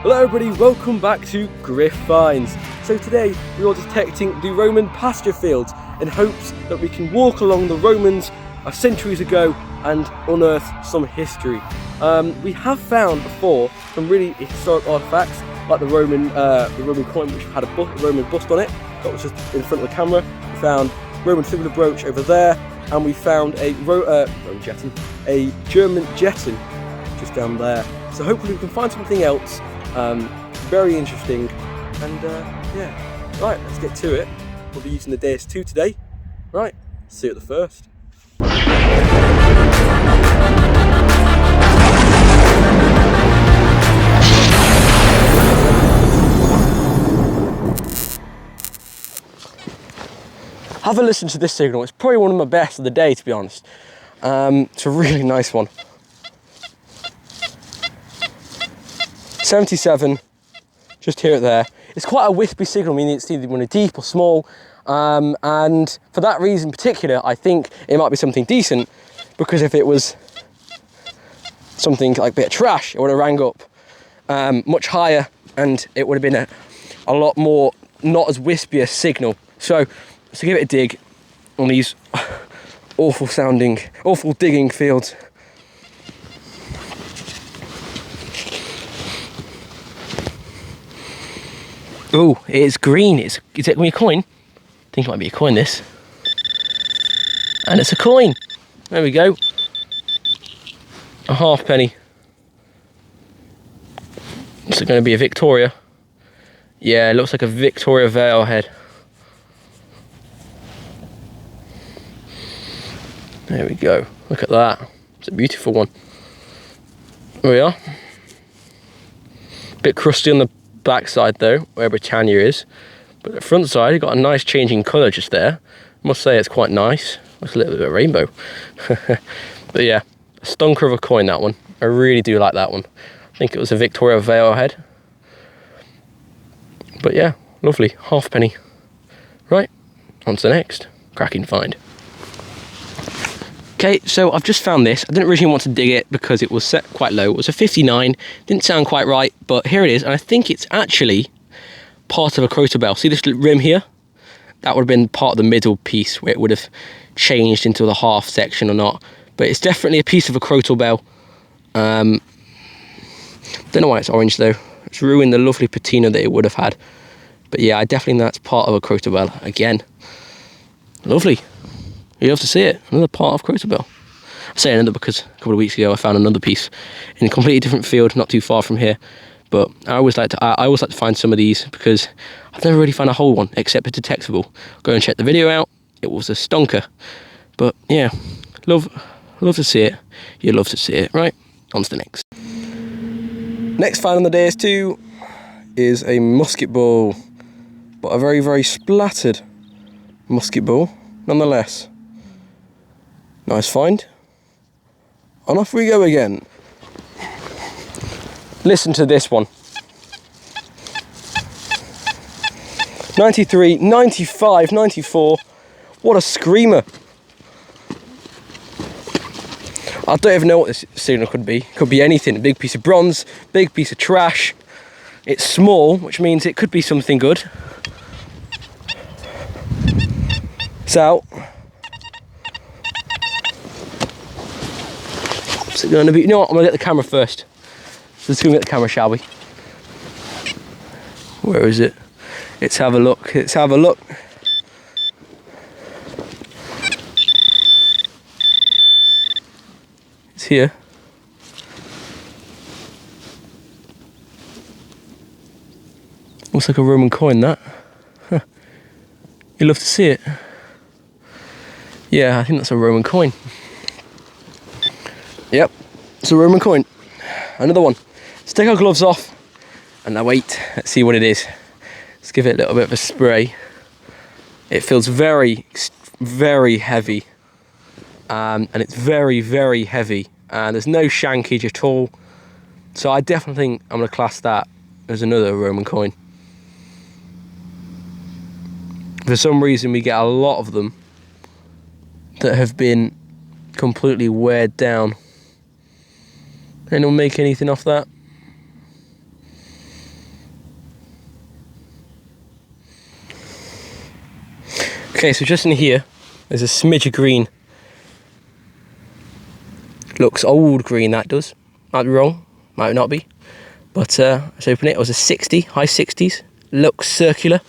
Hello everybody, welcome back to GRIF-FINds. So today we are detecting the Roman pasture fields in hopes that we can walk along the Romans of centuries ago and unearth some history. We have found before some really historic artifacts like the Roman coin which had a Roman bust on it that was just in front of the camera. We found Roman fibula brooch over there, and we found a German jeton just down there. So hopefully we can find something else very interesting, and yeah, right, let's get to it. We'll be using the Deus 2 today. Right, see you at the first. Have a listen to this signal. It's probably one of my best of the day, to be honest. It's a really nice one. 77, just hear it there. It's quite a wispy signal, meaning it's either when it's deep or small. And for that reason in particular, I think it might be something decent, because if it was something like a bit of trash, it would have rang up much higher, and it would have been a lot more, not as wispy a signal. So give it a dig on these awful digging fields. Oh, it is green. Is it going to be a coin? I think it might be a coin, this. And it's a coin. There we go. A halfpenny. Is it going to be a Victoria? Yeah, it looks like a Victoria Vale head. There we go. Look at that. It's a beautiful one. There we are. Bit crusty on the back side though, where Britannia is, but the front side, you've got a nice changing colour just there. I must say it's quite nice. Looks a little bit of a rainbow. But yeah, a stonker of a coin, that one. I really do like that one. I think it was a Victoria Vale head. But yeah, lovely, halfpenny. Right, on to the next cracking find. Okay, so I've just found this. I didn't originally want to dig it because it was set quite low. It was a 59, didn't sound quite right, but here it is, and I think it's actually part of a crotal bell. See this rim here? That would have been part of the middle piece where it would have changed into the half section or not, but it's definitely a piece of a crotal bell. Don't know why it's orange though. It's ruined the lovely patina that it would have had. But yeah, I definitely think that's part of a crotal bell again. Lovely. You love to see it. Another part of crotal bell. I say another because a couple of weeks ago I found another piece in a completely different field, not too far from here. But I always like to find some of these because I've never really found a whole one except a detectable. Go and check the video out. It was a stonker. But yeah, love to see it. You love to see it. Right, on to the next. Next find on the Deus 2 is a musket ball, but a very, very splattered musket ball nonetheless. Nice find. And off we go again. Listen to this one. 93, 95, 94. What a screamer. I don't even know what this signal could be. Could be anything. A big piece of bronze, big piece of trash. It's small, which means it could be something good. It's out. What's it going to be? You know what? I'm going to get the camera first. Let's go and get the camera, shall we? Where is it? Let's have a look. Let's have a look. It's here. Looks like a Roman coin, that. Huh. You love to see it. Yeah, I think that's a Roman coin. Yep, it's a Roman coin. Another one. Let's take our gloves off and now wait. Let's see what it is. Let's give it a little bit of a spray. It feels very, very heavy. And it's very, very heavy. And there's no shankage at all. So I definitely think I'm going to class that as another Roman coin. For some reason we get a lot of them that have been completely weared down. Anyone make anything off that? Okay, so just in here, there's a smidge of green. Looks old green, that does. Might be wrong, might not be. But let's open it. It was a 60, high 60s. Looks circular.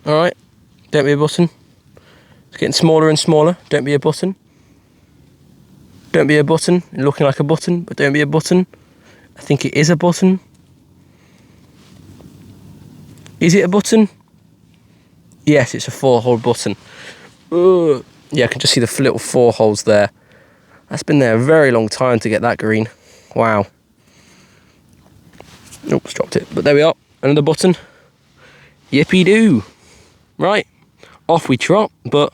All right, don't be a button. It's getting smaller and smaller. Don't be a button. Don't be a button. Looking like a button, but don't be a button. I think it is a button. Is it a button? Yes, it's a 4-hole button. Ugh. Yeah, I can just see the little 4 holes there. That's been there a very long time to get that green. Wow. Oops, dropped it. But there we are. Another button. Yippee-doo. Right. Off we trot. But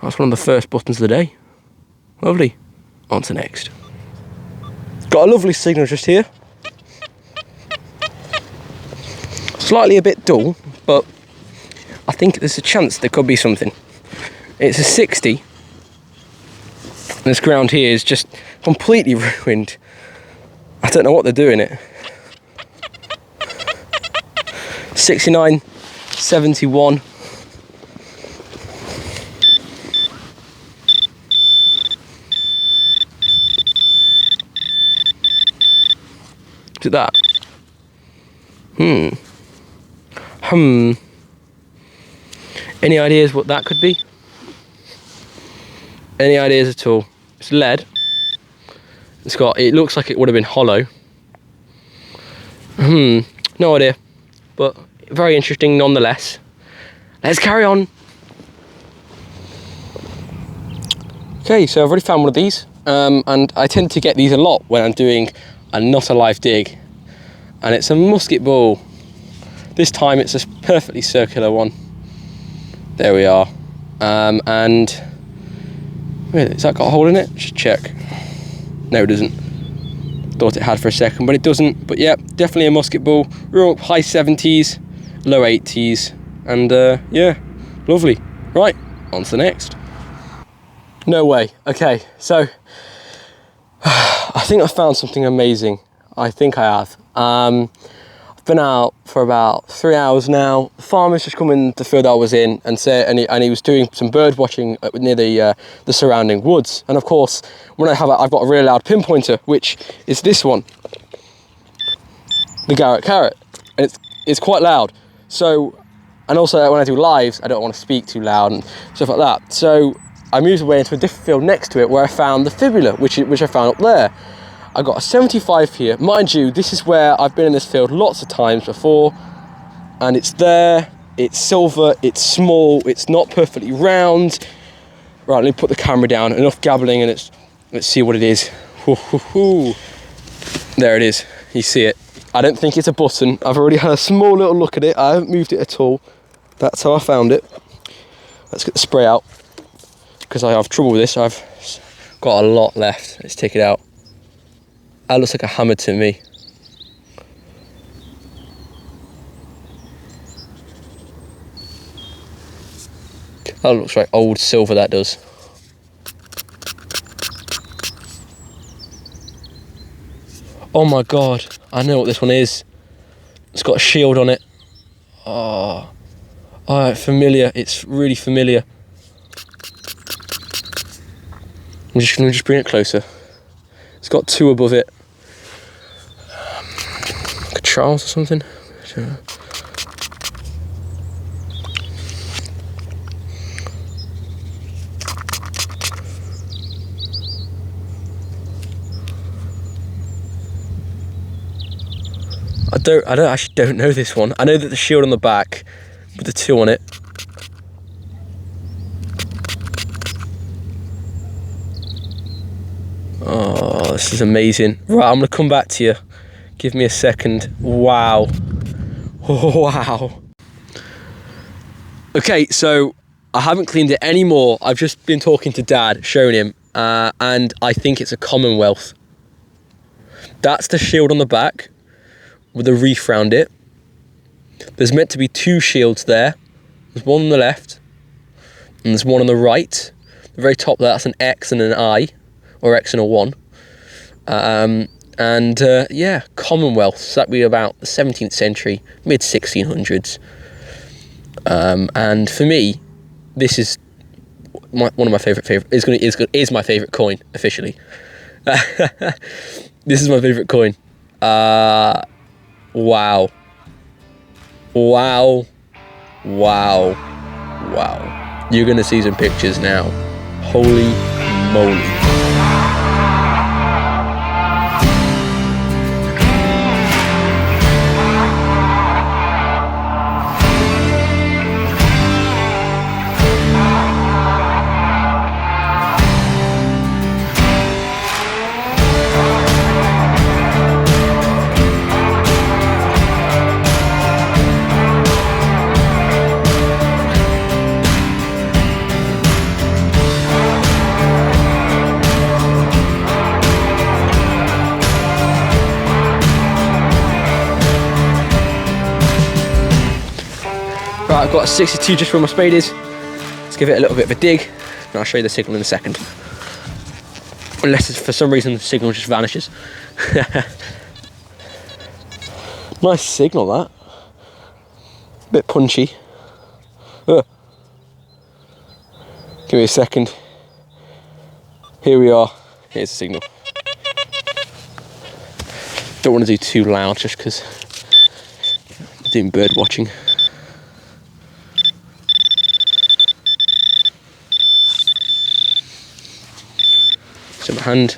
that's one of the first buttons of the day. Lovely. On to next. Got a lovely signal just here. Slightly a bit dull, but I think there's a chance there could be something. It's a 60. This ground here is just completely ruined. I don't know what they're doing it. 69, 71. Is it that? Any ideas what that could be? Any ideas at all? It's lead. It looks like it would have been hollow. No idea. But very interesting nonetheless. Let's carry on. Okay, so I've already found one of these. And I tend to get these a lot when I'm doing a not a live dig. And it's a musket ball. This time it's a perfectly circular one. There we are. And wait, has that got a hole in it? Just check. No, it doesn't. Thought it had for a second, but it doesn't. But yeah, definitely a musket ball. We're up high 70s, low 80s, and yeah, lovely. Right, on to the next. No way. Okay, so I think I found something amazing. I think I have. I've been out for about 3 hours now. The farmer's just come in the field I was in and he was doing some bird watching near the surrounding woods. And of course, when I've got a really loud pinpointer, which is this one, the Garrett Carrot, and it's quite loud. So, and also when I do lives, I don't want to speak too loud and stuff like that. So I moved away into a different field next to it where I found the fibula, which I found up there. I got a 75 here. Mind you, this is where I've been in this field lots of times before, and it's there, it's silver, it's small, it's not perfectly round. Right, let me put the camera down, enough gabbling, and let's see what it is. There it is, you see it. I don't think it's a button. I've already had a small little look at it. I haven't moved it at all. That's how I found it. Let's get the spray out, because I have trouble with this. I've got a lot left. Let's take it out. That looks like a hammer to me. That looks like old silver, that does. Oh my God, I know what this one is. It's got a shield on it. Oh, familiar, it's really familiar. I'm just gonna bring it closer. It's got 2 above it. Like a Charles or something. I actually don't know this one. I know that the shield on the back with the 2 on it. Oh, this is amazing. Right, I'm gonna come back to you. Give me a second. Wow. Wow. Okay, so I haven't cleaned it anymore. I've just been talking to Dad, showing him, and I think it's a Commonwealth. That's the shield on the back with a reef around it. There's meant to be 2 shields there. There's one on the left and there's one on the right. The very top there, that's an X and an I, or X and a 1. Yeah, Commonwealth. So that'd be about the 17th century, mid 1600s. And for me, this is one of my favorite is my favorite coin officially. This is my favorite coin. Wow. You're gonna see some pictures now. Holy moly. Right, I've got a 62 just where my spade is. Let's give it a little bit of a dig, and I'll show you the signal in a second. Unless for some reason the signal just vanishes. Nice signal, that. Bit punchy. Give me a second. Here we are. Here's the signal. Don't want to do too loud just because I'm doing bird watching. So my hand.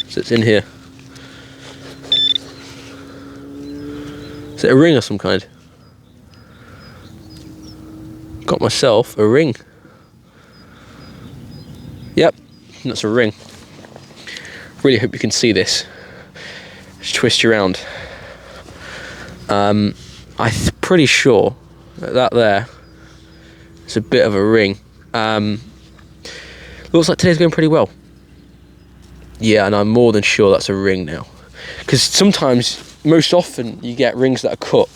So it's in here. Is it a ring of some kind? Got myself a ring. Yep, that's a ring. Really hope you can see this. Just twist you around. I'm pretty sure that there is a bit of a ring. Looks like today's going pretty well. Yeah, and I'm more than sure that's a ring now. Because sometimes, most often, you get rings that are cut,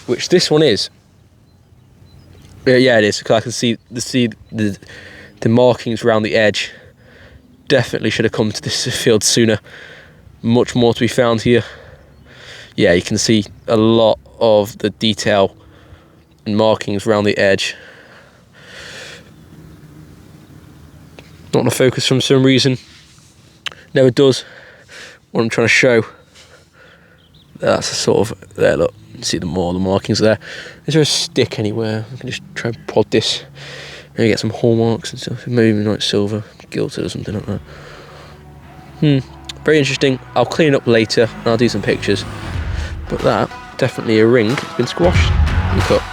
which this one is. Yeah, it is, because I can see the markings around the edge. Definitely should have come to this field sooner. Much more to be found here. Yeah, you can see a lot of the detail and markings around the edge. Not to focus from some reason. Never does. What I'm trying to show. That's a sort of, there look, you can see the markings there. Is there a stick anywhere? I can just try and prod this. Maybe get some hallmarks and stuff. Maybe like silver, gilded or something like that. Very interesting. I'll clean up later and I'll do some pictures. But that, definitely a ring. It's been squashed and cut.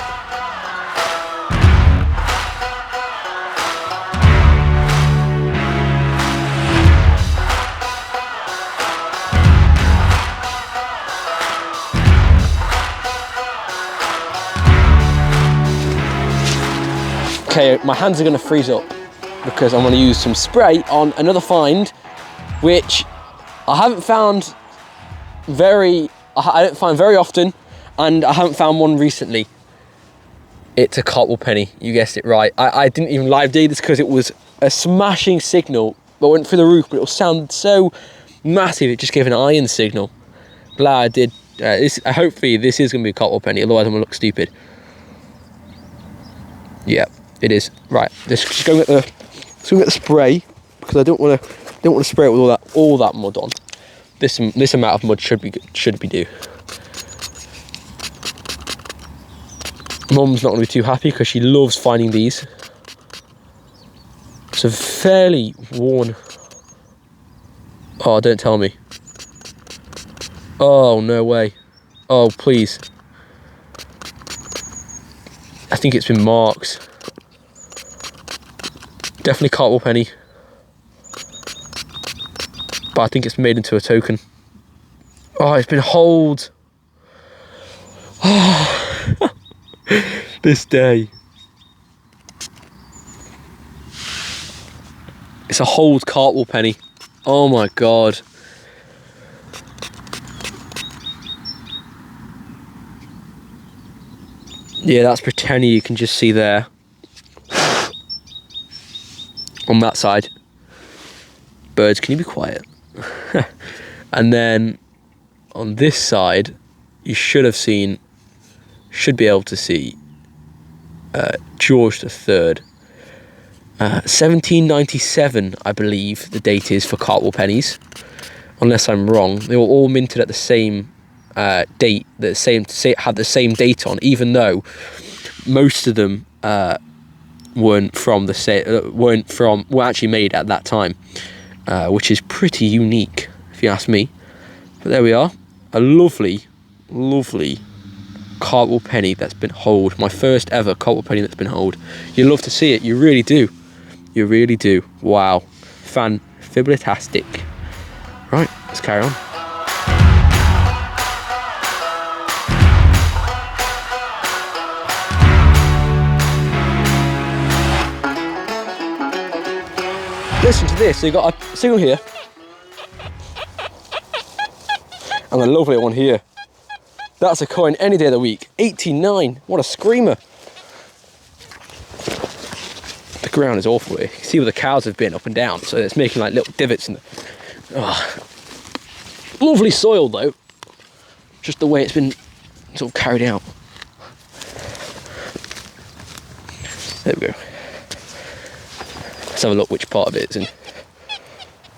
Okay, my hands are going to freeze up because I'm going to use some spray on another find, which I haven't found very often, and I haven't found one recently. It's a cartwheel penny. You guessed it right. I didn't even live do this because it was a smashing signal that went through the roof, but it will sound so massive. It just gave an iron signal. Glad I did. Hopefully this is going to be a cartwheel penny. Otherwise I'm going to look stupid. Yeah. It is. Right, let's go get the spray, because I don't want to spray it with all that mud on. This amount of mud should be due. Mum's not going to be too happy because she loves finding these. It's a fairly worn. Oh, don't tell me. Oh, no way. Oh, please. I think it's been marked. Definitely cartwheel penny, but I think it's made into a token. Oh, it's been holed. Oh, this day. It's a holed cartwheel penny. Oh my god. Yeah, that's pretending you can just see there. On that side. Birds, can you be quiet? And then on this side, you should be able to see George III. 1797, I believe the date is for cartwheel pennies, unless I'm wrong. They were all minted at the same date, had the same date on, even though most of them weren't actually made at that time, which is pretty unique if you ask me. But there we are, a lovely cartwheel penny that's been holed. My first ever cartwheel penny that's been holed. You love to see it, you really do. You really do. Wow. Fan-fiblitastic. Right, let's carry on. Listen to this. So you got a single here. And a lovely one here. That's a coin any day of the week. 89. What a screamer. The ground is awful here. You can see where the cows have been up and down, so it's making like little divots in the... Lovely soil though. Just the way it's been sort of carried out. There we go. Let's have a look which part of it it's in.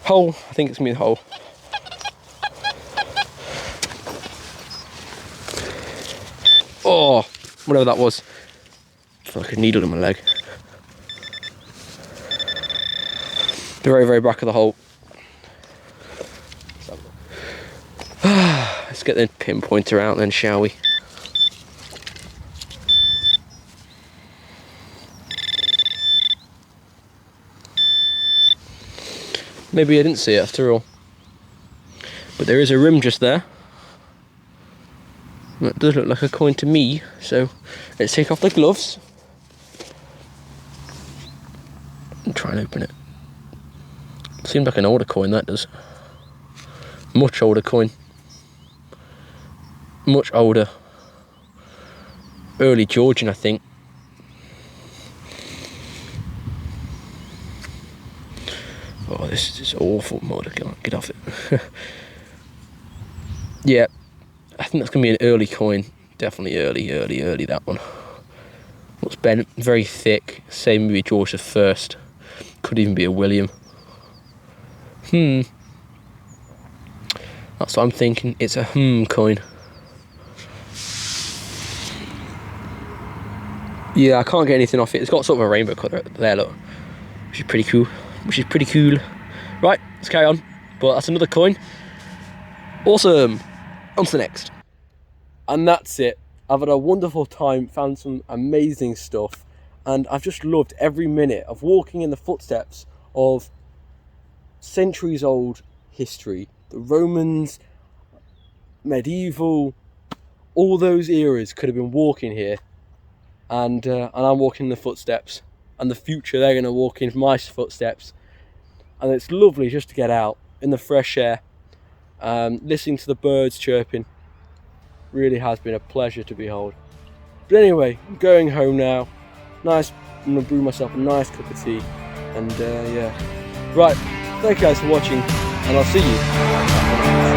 Hole, I think it's gonna be the hole. Oh, whatever that was. I feel like a needle in my leg. The very back of the hole. Let's get the pinpointer out then, shall we? Maybe I didn't see it after all. But there is a rim just there. That does look like a coin to me, so let's take off the gloves and try and open it. Seems like an older coin, that does. Much older coin. Much older. Early Georgian, I think. Oh, this is awful mud. I can't get off it. Yeah, I think that's going to be an early coin. Definitely early, that one. Looks bent, very thick. Same maybe George I. Could even be a William. That's what I'm thinking. It's a coin. Yeah, I can't get anything off it. It's got sort of a rainbow colour there, look. Which is pretty cool. Right, let's carry on. But that's another coin. Awesome. On to the next. And that's it. I've had a wonderful time, found some amazing stuff, and I've just loved every minute of walking in the footsteps of centuries old history. The Romans, medieval, all those eras could have been walking here, and I'm walking in the footsteps, and the future they're going to walk in my footsteps. And it's lovely just to get out in the fresh air, listening to the birds chirping. Really has been a pleasure to behold. But anyway, I'm going home now. Nice, I'm going to brew myself a nice cup of tea, and yeah. Right, thank you guys for watching, and I'll see you